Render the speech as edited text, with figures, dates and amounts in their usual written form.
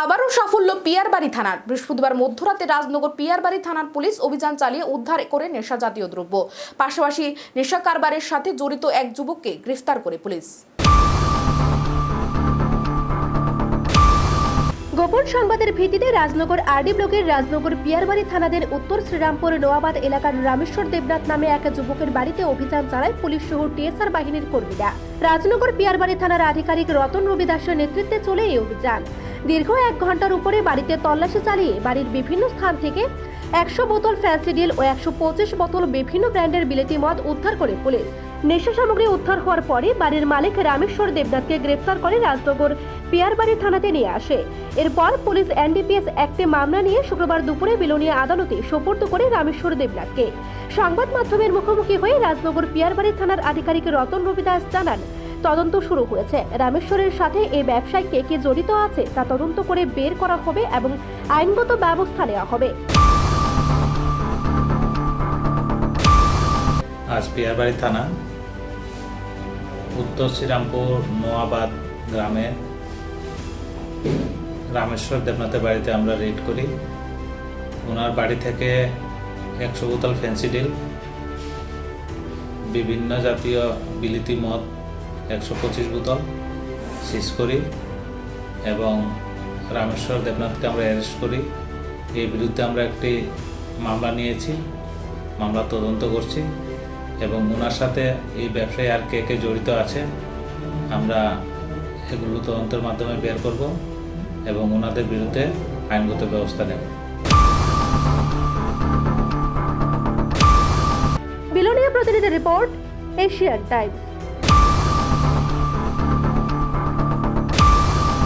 আবারও সাফল্য পিয়ারবাড়ি থানার। বৃহস্পতিবার মধ্যরাতে রাজনগর পিয়ারবাড়ি থানার পুলিশ অভিযান চালিয়ে উদ্ধার করে নেশা জাতীয় দ্রব্য, পাশাপাশি নেশা কারবারের সাথে জড়িত এক যুবককে গ্রেফতার করে পুলিশ। গোপন সংবাদের ভিত্তিতে রাজনগর আরডি ব্লকের রাজনগর পিয়ারবাড়ি থানাদের উত্তর শ্রীরামপুর নোয়াবাদ এলাকার রামেশ্বর দেবনাথ নামে এক যুবকের বাড়িতে অভিযান চালায় পুলিশ সহ টিএসআর বাহিনীর কর্মীরা। রাজনগর পিয়ারবাড়ি থানার আধিকারিক রতন রবি দাসের নেতৃত্বে চলে এই অভিযান। দীর্ঘ 1 ঘন্টার উপরে বাড়িতে তল্লাশি চালিয়ে বাড়ির বিভিন্ন স্থান থেকে 100 বোতল ফ্যান্সি ডিল ও 125 বোতল বিভিন্ন ব্র্যান্ডের বিলেতি মদ উদ্ধার করে পুলিশ। নেশা সামগ্রী উদ্ধার হওয়ার পরে বাড়ির মালিক রামেশ্বর দেবনাথকে গ্রেফতার করে রাজনগর পিয়ারবাড়ি থানাতে নিয়ে আসে। এরপর পুলিশ এনডিপিএস অ্যাক্টে মামলা নিয়ে শুক্রবার দুপুরে বিলোনিয়া আদালতে সোপর্দ করে রামেশ্বর দেবনাথকে। সংবাদ মাধ্যমের মুখোমুখি হয়ে রাজনগর পিয়ারবাড়ি থানার আধিকারিক রতন রবি দাস জানান, তদন্ত শুরু হয়েছে। রামেশ্বরের সাথে এই ব্যবসায় কে কে জড়িত আছে তা তদন্ত করে বের করা হবে এবং আইনগত ব্যবস্থা নেওয়া হবে। আজ পিয়ারবাড়ি থানা উত্তর শ্রীরামপুর নোয়াবাদ গ্রামে রামেশ্বর দেবনাথের বাড়িতে আমরা রেড করি। ওনার বাড়ি থেকে 100 বোতল ফ্যান্সি ডিল, বিভিন্ন জাতীয় বিলিতি মদ 125 বোতল সিজ করি এবং রামেশ্বর দেবনাথকে আমরা অ্যারেস্ট করি। এই বিরুদ্ধে আমরা একটি মামলা নিয়েছি, মামলা তদন্ত করছি এবং ওনার সাথে এই ব্যবসায় আর কে কে জড়িত আছে আমরা এগুলো তদন্তের মাধ্যমে বের করব এবং ওনাদের বিরুদ্ধে আইনগত ব্যবস্থা নেব। বিলোনিয়া প্রতিনিধি রিপোর্ট, এশিয়ান টাইমস।